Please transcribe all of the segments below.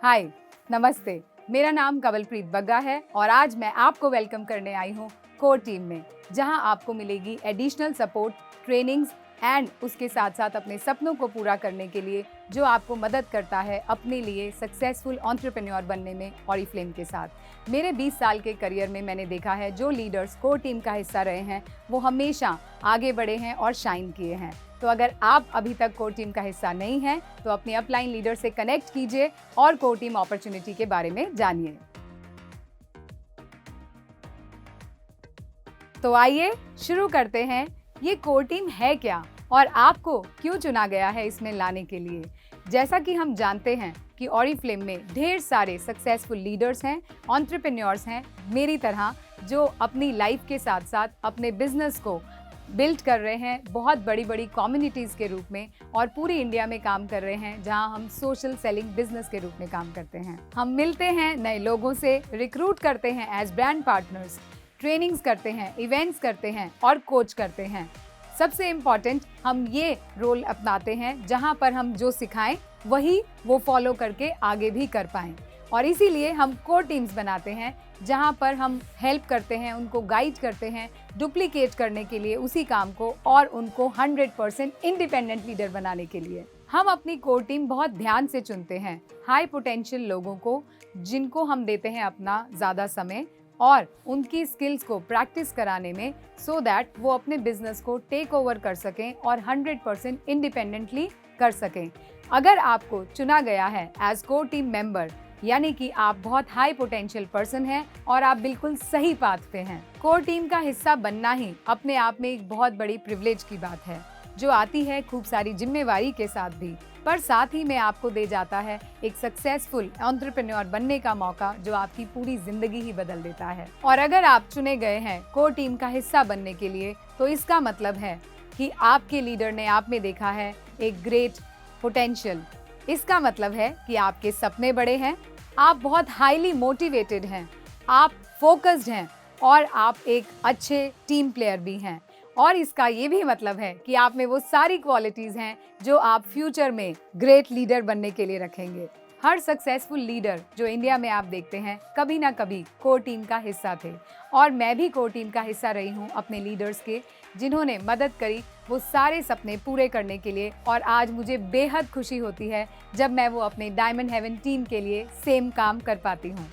हाय, नमस्ते। मेरा नाम कवलप्रीत बग्गा है और आज मैं आपको वेलकम करने आई हूँ कोर टीम में, जहाँ आपको मिलेगी एडिशनल सपोर्ट, ट्रेनिंग्स एंड उसके साथ साथ अपने सपनों को पूरा करने के लिए जो आपको मदद करता है अपने लिए सक्सेसफुल एंटरप्रेन्योर बनने में ऑरिफ्लेम के साथ। मेरे 20 साल के करियर में मैंने देखा है जो लीडर्स कोर टीम का हिस्सा रहे हैं वो हमेशा आगे बढ़े हैं और शाइन किए हैं। तो अगर आप अभी तक कोर टीम का हिस्सा नहीं हैं तो अपनी अपलाइन लीडर से कनेक्ट कीजिए और कोर टीम अपॉर्चुनिटी के बारे में जानिए। तो आइए शुरू करते हैं। ये कोर टीम है क्या और आपको क्यों चुना गया है इसमें लाने के लिए। जैसा कि हम जानते हैं कि ऑरिफ्लेम में ढेर सारे सक्सेसफुल लीडर्स हैं, एंटरप्रेन्योर्स हैं मेरी तरह, जो अपनी लाइफ के साथ साथ अपने बिजनेस को बिल्ड कर रहे हैं बहुत बड़ी बड़ी कम्युनिटीज़ के रूप में और पूरी इंडिया में काम कर रहे हैं, जहां हम सोशल सेलिंग बिजनेस के रूप में काम करते हैं। हम मिलते हैं नए लोगों से, रिक्रूट करते हैं एज ब्रांड पार्टनर्स, ट्रेनिंग्स करते हैं, इवेंट्स करते हैं और कोच करते हैं। सबसे इम्पॉर्टेंट, हम ये रोल अपनाते हैं जहां पर हम जो सिखाएं वही वो फॉलो करके आगे भी कर पाएं। और इसीलिए हम कोर टीम्स बनाते हैं जहां पर हम हेल्प करते हैं, उनको गाइड करते हैं डुप्लीकेट करने के लिए उसी काम को और उनको 100% इंडिपेंडेंट लीडर बनाने के लिए। हम अपनी कोर टीम बहुत ध्यान से चुनते हैं, हाई पोटेंशियल लोगों को, जिनको हम देते हैं अपना ज़्यादा समय और उनकी स्किल्स को प्रैक्टिस कराने में, सो दैट वो अपने बिजनेस को टेक ओवर कर सकें और 100% इंडिपेंडेंटली कर सकें। अगर आपको चुना गया है एज कोर टीम मेंबर, यानी कि आप बहुत हाई पोटेंशियल पर्सन हैं और आप बिल्कुल सही पाथ पे हैं। कोर टीम का हिस्सा बनना ही अपने आप में एक बहुत बड़ी प्रिविलेज की बात है, जो आती है खूब सारी जिम्मेवारी के साथ भी, पर साथ ही में आपको दे जाता है एक सक्सेसफुल एंटरप्रेन्योर बनने का मौका, जो आपकी पूरी जिंदगी ही बदल देता है। और अगर आप चुने गए हैं कोर टीम का हिस्सा बनने के लिए, तो इसका मतलब है कि आपके लीडर ने आप में देखा है एक ग्रेट पोटेंशियल। इसका मतलब है कि आपके सपने बड़े हैं, आप बहुत हाईली मोटिवेटेड हैं, आप फोकस्ड हैं और आप एक अच्छे टीम प्लेयर भी हैं। और इसका ये भी मतलब है कि आप में वो सारी क्वालिटीज़ हैं जो आप फ्यूचर में ग्रेट लीडर बनने के लिए रखेंगे। हर सक्सेसफुल लीडर जो इंडिया में आप देखते हैं कभी ना कभी कोर टीम का हिस्सा थे, और मैं भी कोर टीम का हिस्सा रही हूँ अपने लीडर्स के, जिन्होंने मदद करी वो सारे सपने पूरे करने के लिए। और आज मुझे बेहद खुशी होती है जब मैं वो अपने डायमंड हेवन टीम के लिए सेम काम कर पाती हूँ।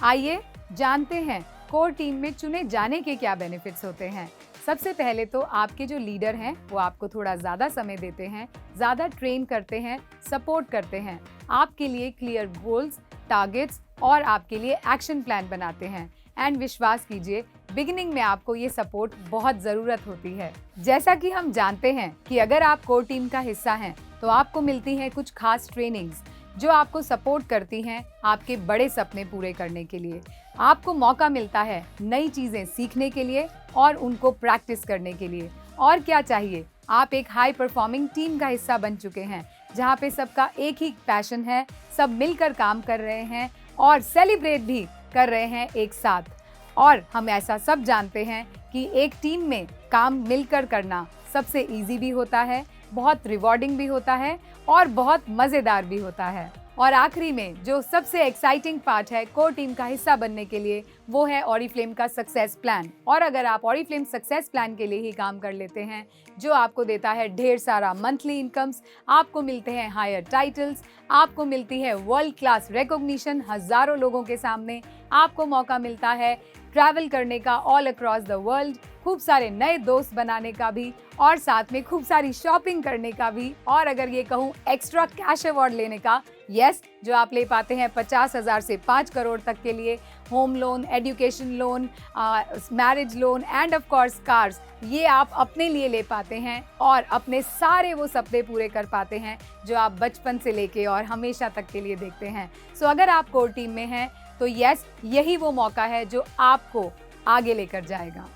आइए जानते हैं कोर टीम में चुने जाने के क्या बेनिफिट्स होते हैं। सबसे पहले तो आपके जो लीडर हैं वो आपको थोड़ा ज़्यादा समय देते हैं, ज़्यादा ट्रेन करते हैं, सपोर्ट करते हैं, आपके लिए क्लियर गोल्स, टारगेट्स और आपके लिए एक्शन प्लान बनाते हैं। एंड विश्वास कीजिए, बिगिनिंग में आपको ये सपोर्ट बहुत ज़रूरत होती है। जैसा कि हम जानते हैं कि अगर आप कोर टीम का हिस्सा हैं तो आपको मिलती हैं कुछ खास ट्रेनिंग्स जो आपको सपोर्ट करती हैं आपके बड़े सपने पूरे करने के लिए। आपको मौका मिलता है नई चीज़ें सीखने के लिए और उनको प्रैक्टिस करने के लिए। और क्या चाहिए, आप एक हाई परफॉर्मिंग टीम का हिस्सा बन चुके हैं जहाँ पे सबका एक ही पैशन है, सब मिलकर काम कर रहे हैं और सेलिब्रेट भी कर रहे हैं एक साथ। और हम ऐसा सब जानते हैं कि एक टीम में काम मिलकर करना सबसे इजी भी होता है, बहुत रिवॉर्डिंग भी होता है और बहुत मज़ेदार भी होता है। और आखिरी में जो सबसे एक्साइटिंग पार्ट है कोर टीम का हिस्सा बनने के लिए, वो है ऑरिफ्लेम का सक्सेस प्लान। और अगर आप ऑरिफ्लेम सक्सेस प्लान के लिए ही काम कर लेते हैं, जो आपको देता है ढेर सारा मंथली इनकम्स, आपको मिलते हैं हायर टाइटल्स, आपको मिलती है वर्ल्ड क्लास रिकॉग्निशन हज़ारों लोगों के सामने, आपको मौका मिलता है ट्रैवल करने का ऑल अक्रॉस द वर्ल्ड, खूब सारे नए दोस्त बनाने का भी और साथ में खूब सारी शॉपिंग करने का भी, और अगर ये कहूँ एक्स्ट्रा कैश अवार्ड लेने का, यस, जो आप ले पाते हैं 50,000 से 5 करोड़ तक के लिए, home loan, education loan, marriage loan end of course cars, ये आप अपने लिए ले पाते हैं और अपने सारे वो सपने पूरे कर पाते हैं जो आप बचपन से लेके और हमेशा तक के लिए देखते हैं। सो अगर आप कोर टीम में हैं तो यस, यही वो मौका है जो आपको आगे लेकर जाएगा।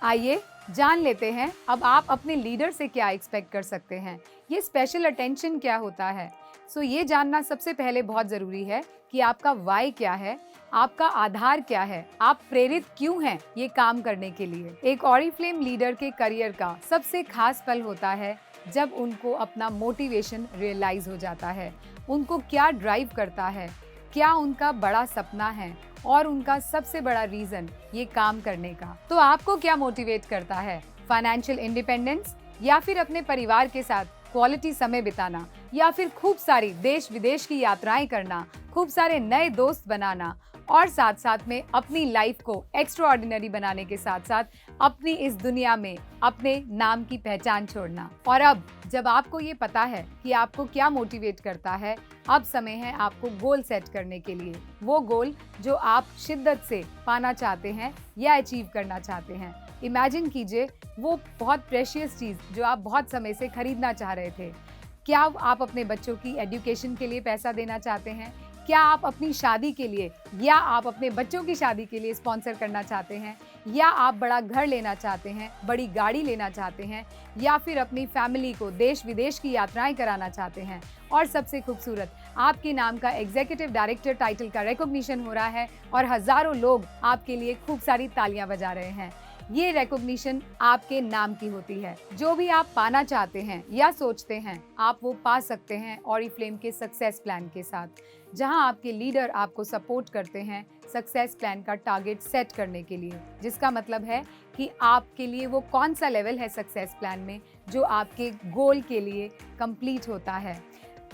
आइए जान लेते हैं अब आप अपने लीडर से क्या एक्सपेक्ट कर सकते हैं, ये स्पेशल अटेंशन क्या होता है। सो ये जानना सबसे पहले बहुत ज़रूरी है कि आपका वाई क्या है, आपका आधार क्या है, आप प्रेरित क्यों हैं ये काम करने के लिए। एक ऑरिफ्लेम लीडर के करियर का सबसे खास पल होता है जब उनको अपना मोटिवेशन रियलाइज हो जाता है। उनको क्या ड्राइव करता है, क्या उनका बड़ा सपना है और उनका सबसे बड़ा रीजन ये काम करने का। तो आपको क्या मोटिवेट करता है, फाइनेंशियल इंडिपेंडेंस या फिर अपने परिवार के साथ क्वालिटी समय बिताना या फिर खूब सारी देश विदेश की यात्राएं करना, खूब सारे नए दोस्त बनाना और साथ साथ में अपनी लाइफ को एक्स्ट्राऑर्डिनरी बनाने के साथ साथ अपनी इस दुनिया में अपने नाम की पहचान छोड़ना। और अब जब आपको ये पता है कि आपको क्या मोटिवेट करता है, अब समय है आपको गोल सेट करने के लिए। वो गोल जो आप शिद्दत से पाना चाहते हैं या अचीव करना चाहते हैं। इमेजिन कीजिए वो बहुत प्रेशियस चीज़ जो आप बहुत समय से खरीदना चाह रहे थे। क्या आप अपने बच्चों की एजुकेशन के लिए पैसा देना चाहते हैं? क्या आप अपनी शादी के लिए या आप अपने बच्चों की शादी के लिए स्पॉन्सर करना चाहते हैं? या आप बड़ा घर लेना चाहते हैं, बड़ी गाड़ी लेना चाहते हैं या फिर अपनी फैमिली को देश विदेश की यात्राएं कराना चाहते हैं? और सबसे खूबसूरत, आपके नाम का एग्जीक्यूटिव डायरेक्टर टाइटल का रिकॉग्निशन हो रहा है और हजारों लोग आपके लिए खूब सारी तालियां बजा रहे हैं। ये रिकॉग्निशन आपके नाम की होती है। जो भी आप पाना चाहते हैं या सोचते हैं, आप वो पा सकते हैं ऑरिफ्लेम के सक्सेस प्लान के साथ, जहां आपके लीडर आपको सपोर्ट करते हैं सक्सेस प्लान का टारगेट सेट करने के लिए। जिसका मतलब है कि आपके लिए वो कौन सा लेवल है सक्सेस प्लान में जो आपके गोल के लिए कंप्लीट होता है।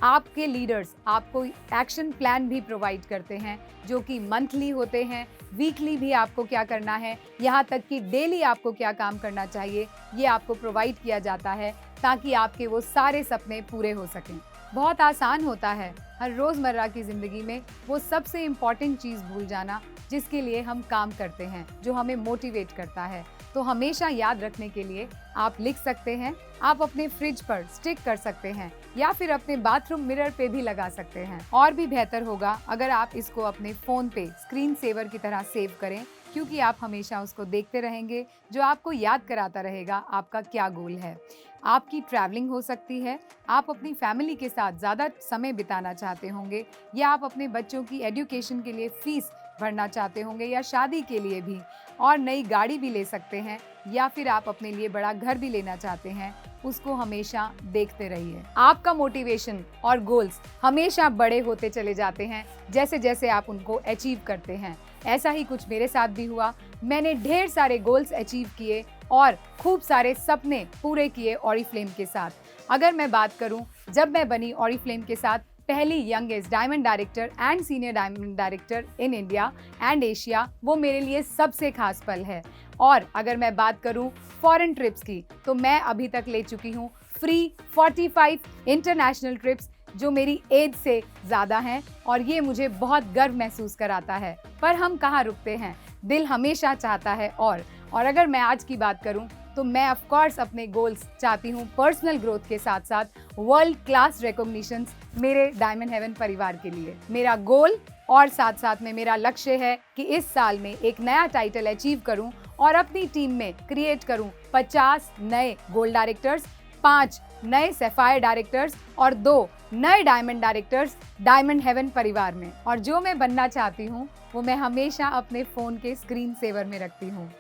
आपके लीडर्स आपको एक्शन प्लान भी प्रोवाइड करते हैं जो कि मंथली होते हैं, वीकली भी आपको क्या करना है, यहाँ तक कि डेली आपको क्या काम करना चाहिए, ये आपको प्रोवाइड किया जाता है ताकि आपके वो सारे सपने पूरे हो सकें। बहुत आसान होता है हर रोज़मर्रा की ज़िंदगी में वो सबसे इम्पॉर्टेंट चीज़ भूल जाना जिसके लिए हम काम करते हैं, जो हमें मोटिवेट करता है। तो हमेशा याद रखने के लिए आप लिख सकते हैं, आप अपने फ्रिज पर स्टिक कर सकते हैं या फिर अपने बाथरूम मिरर पे भी लगा सकते हैं। और भी बेहतर होगा अगर आप इसको अपने फ़ोन पे स्क्रीन सेवर की तरह सेव करें, क्योंकि आप हमेशा उसको देखते रहेंगे जो आपको याद कराता रहेगा आपका क्या गोल है। आपकी ट्रैवलिंग हो सकती है, आप अपनी फैमिली के साथ ज़्यादा समय बिताना चाहते होंगे या आप अपने बच्चों की एजुकेशन के लिए फ़ीस भरना चाहते होंगे या शादी के लिए भी, और नई गाड़ी भी ले सकते हैं या फिर आप अपने लिए बड़ा घर भी लेना चाहते हैं। उसको हमेशा देखते रहिए। आपका मोटिवेशन और गोल्स हमेशा बड़े होते चले जाते हैं जैसे जैसे आप उनको अचीव करते हैं। ऐसा ही कुछ मेरे साथ भी हुआ। मैंने ढेर सारे गोल्स अचीव किए और खूब सारे सपने पूरे किए ऑरिफ्लेम के साथ। अगर मैं बात करूं, जब मैं बनी ऑरिफ्लेम के साथ पहली youngest diamond director and senior diamond director in India and Asia, वो मेरे लिए सबसे खास पल है। और अगर मैं बात करूं फॉरेन ट्रिप्स की, तो मैं अभी तक ले चुकी हूं फ्री 45 इंटरनेशनल ट्रिप्स जो मेरी एज से ज़्यादा हैं और ये मुझे बहुत गर्व महसूस कराता है। पर हम कहाँ रुकते हैं, दिल हमेशा चाहता है और अगर मैं आज की बात करूं तो मैं ऑफ कोर्स अपने गोल्स चाहती हूं पर्सनल ग्रोथ के साथ साथ वर्ल्ड क्लास रिकॉग्निशंस मेरे डायमंड हेवन परिवार के लिए। मेरा गोल और साथ साथ में मेरा लक्ष्य है कि इस साल में एक नया टाइटल अचीव करूं और अपनी टीम में क्रिएट करूं 50 नए गोल्ड डायरेक्टर्स, 5 नए सैफायर डायरेक्टर्स और 2 नए डायमंड डायरेक्टर्स डायमंड हेवन परिवार में। और जो मैं बनना चाहती हूँ वो मैं हमेशा अपने फ़ोन के स्क्रीन सेवर में रखती हूँ,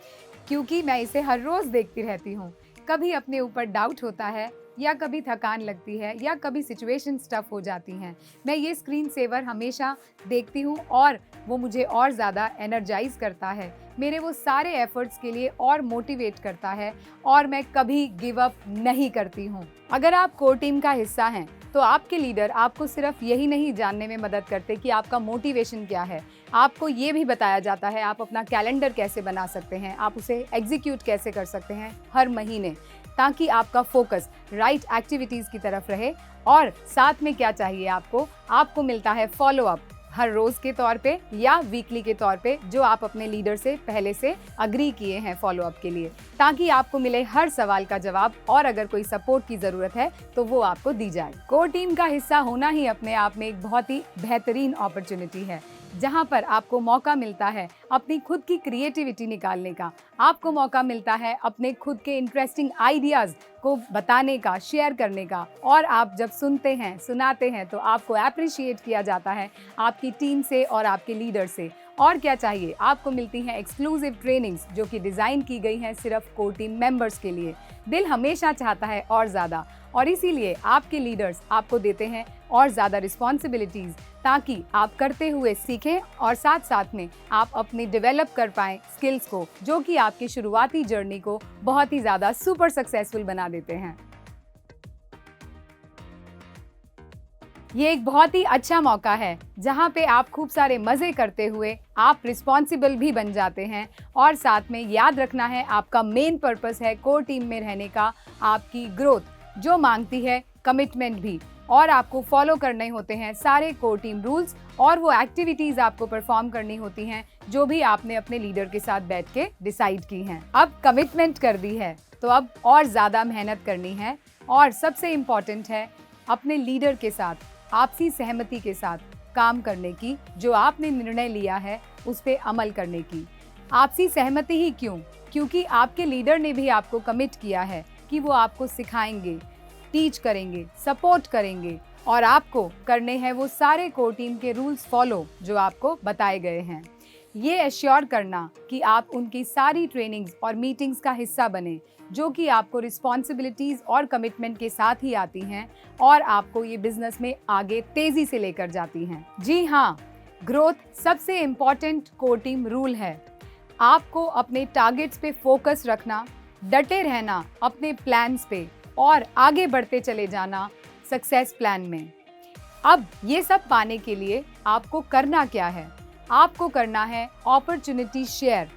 क्योंकि मैं इसे हर रोज़ देखती रहती हूँ। कभी अपने ऊपर डाउट होता है या कभी थकान लगती है या कभी सिचुएशन टफ हो जाती हैं, मैं ये स्क्रीन सेवर हमेशा देखती हूँ और वो मुझे और ज़्यादा एनर्जाइज करता है, मेरे वो सारे एफर्ट्स के लिए और मोटिवेट करता है और मैं कभी गिव अप नहीं करती हूँ। अगर आप कोर टीम का हिस्सा हैं तो आपके लीडर आपको सिर्फ यही नहीं जानने में मदद करते कि आपका मोटिवेशन क्या है, आपको ये भी बताया जाता है आप अपना कैलेंडर कैसे बना सकते हैं, आप उसे एग्जीक्यूट कैसे कर सकते हैं हर महीने, ताकि आपका फोकस राइट एक्टिविटीज़ की तरफ रहे। और साथ में क्या चाहिए आपको मिलता है फॉलो अप हर रोज़ के तौर पे या वीकली के तौर पे, जो आप अपने लीडर से पहले से अग्री किए हैं फॉलो अप के लिए, ताकि आपको मिले हर सवाल का जवाब और अगर कोई सपोर्ट की ज़रूरत है तो वो आपको दी जाए। कोर टीम का हिस्सा होना ही अपने आप में एक बहुत ही बेहतरीन अपॉर्चुनिटी है, जहां पर आपको मौका मिलता है अपनी खुद की क्रिएटिविटी निकालने का, आपको मौका मिलता है अपने खुद के इंटरेस्टिंग आइडियाज़ को बताने का, शेयर करने का। और आप जब सुनते हैं, सुनाते हैं तो आपको अप्रिशिएट किया जाता है आपकी टीम से और आपके लीडर से, और क्या चाहिए, आपको मिलती हैं एक्सक्लूसिव ट्रेनिंग्स जो कि डिज़ाइन की गई हैं सिर्फ कोर टीम मेंबर्स के लिए। दिल हमेशा चाहता है और ज़्यादा, और इसीलिए आपके लीडर्स आपको देते हैं और ज़्यादा रिस्पॉन्सिबिलिटीज़, ताकि आप करते हुए सीखें और साथ साथ में आप अपने डेवलप कर पाएँ स्किल्स को, जो कि आपकी शुरुआती जर्नी को बहुत ही ज़्यादा सुपर सक्सेसफुल बना देते हैं। ये एक बहुत ही अच्छा मौका है जहाँ पे आप खूब सारे मज़े करते हुए आप रिस्पॉन्सिबल भी बन जाते हैं, और साथ में याद रखना है आपका मेन पर्पस है कोर टीम में रहने का आपकी ग्रोथ, जो मांगती है कमिटमेंट भी, और आपको फॉलो करने होते हैं सारे कोर टीम रूल्स, और वो एक्टिविटीज़ आपको परफॉर्म करनी होती हैं जो भी आपने अपने लीडर के साथ बैठ के डिसाइड की हैं। अब कमिटमेंट कर दी है तो अब और ज़्यादा मेहनत करनी है, और सबसे इम्पॉर्टेंट है अपने लीडर के साथ आपसी सहमति के साथ काम करने की, जो आपने निर्णय लिया है उस पे अमल करने की। आपसी सहमति ही क्यों? क्योंकि आपके लीडर ने भी आपको कमिट किया है कि वो आपको सिखाएंगे, टीच करेंगे, सपोर्ट करेंगे, और आपको करने हैं वो सारे कोर टीम के रूल्स फॉलो जो आपको बताए गए हैं। ये एश्योर करना कि आप उनकी सारी ट्रेनिंग्स और मीटिंग्स का हिस्सा बने, जो कि आपको रिस्पॉन्सिबिलिटीज़ और कमिटमेंट के साथ ही आती हैं और आपको ये बिजनेस में आगे तेज़ी से लेकर जाती हैं। जी हाँ, ग्रोथ सबसे इम्पॉर्टेंट कोर टीम रूल है। आपको अपने टारगेट्स पे फोकस रखना, डटे रहना अपने प्लान्स पे, और आगे बढ़ते चले जाना सक्सेस प्लान में। अब ये सब पाने के लिए आपको करना क्या है? आपको करना है अपॉर्चुनिटी शेयर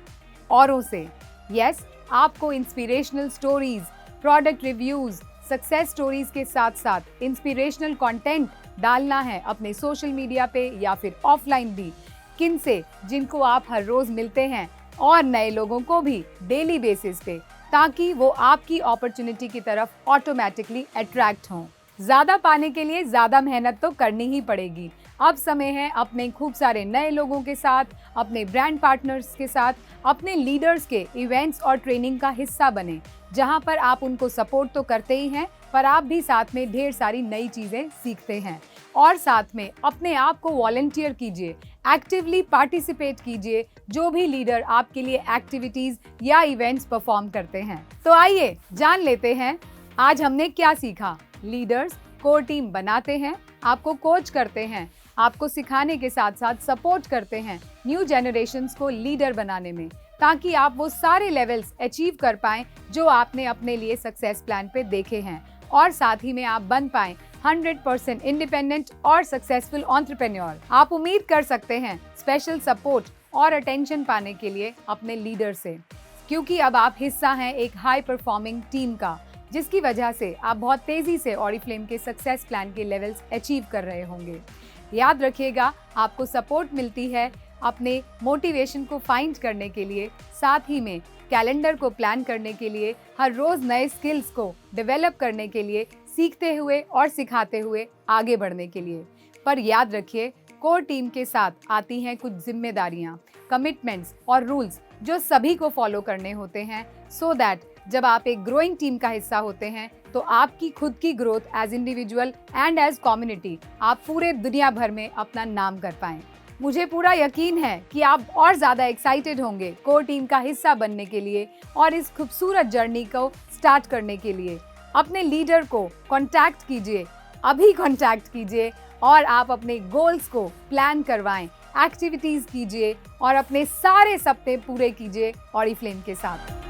औरों से। यस, आपको inspirational stories, product reviews, success stories के साथ साथ इंस्पिरेशनल कंटेंट डालना है अपने सोशल मीडिया पे या फिर ऑफलाइन भी। किन से? जिनको आप हर रोज मिलते हैं, और नए लोगों को भी डेली बेसिस पे, ताकि वो आपकी अपॉर्चुनिटी की तरफ ऑटोमेटिकली अट्रैक्ट हों। ज़्यादा पाने के लिए ज़्यादा मेहनत तो करनी ही पड़ेगी। अब समय है अपने खूब सारे नए लोगों के साथ, अपने ब्रांड पार्टनर्स के साथ, अपने लीडर्स के इवेंट्स और ट्रेनिंग का हिस्सा बने, जहां पर आप उनको सपोर्ट तो करते ही हैं, पर आप भी साथ में ढेर सारी नई चीज़ें सीखते हैं। और साथ में अपने आप को वॉलंटियर कीजिए, एक्टिवली पार्टिसिपेट कीजिए जो भी लीडर आपके लिए एक्टिविटीज़ या इवेंट्स परफॉर्म करते हैं। तो आइए जान लेते हैं आज हमने क्या सीखा। लीडर्स कोर टीम बनाते हैं, आपको कोच करते हैं, आपको सिखाने के साथ साथ सपोर्ट करते हैं न्यू जनरेशन्स को लीडर बनाने में, ताकि आप वो सारे लेवल्स अचीव कर पाएं जो आपने अपने लिए सक्सेस प्लान पे देखे हैं, और साथ ही में आप बन पाएं 100% इंडिपेंडेंट और सक्सेसफुल एंटरप्रेन्योर। आप उम्मीद कर सकते हैं स्पेशल सपोर्ट और अटेंशन पाने के लिए अपने लीडर से, क्योंकि अब आप हिस्सा हैं एक हाई परफॉर्मिंग टीम का, जिसकी वजह से आप बहुत तेजी से ऑरिफ्लेम के सक्सेस प्लान के लेवल्स अचीव कर रहे होंगे। याद रखिएगा, आपको सपोर्ट मिलती है अपने मोटिवेशन को फाइंड करने के लिए, साथ ही में कैलेंडर को प्लान करने के लिए, हर रोज नए स्किल्स को डेवलप करने के लिए, सीखते हुए और सिखाते हुए आगे बढ़ने के लिए। पर याद रखिए, कोर टीम के साथ आती हैं कुछ जिम्मेदारियां, कमिटमेंट्स और रूल्स जो सभी को फॉलो करने होते हैं, सो दैट जब आप एक ग्रोइंग टीम का हिस्सा होते हैं तो आपकी खुद की growth as individual and as community आप पूरे दुनिया भर में अपना नाम कर पाएं। मुझे पूरा यकीन है कि आप और ज़्यादा एक्साइटेड होंगे कोर टीम का हिस्सा बनने के लिए और इस खूबसूरत जर्नी को स्टार्ट करने के लिए। अपने लीडर को कांटेक्ट कीजिए, अभी कांटेक्ट कीजिए, और आप अपने गोल्स को प्लान करवाएं, एक्टिविटीज़ कीजिए और अपने सारे सपने पूरे कीजिए ऑरिफ्लेम के साथ।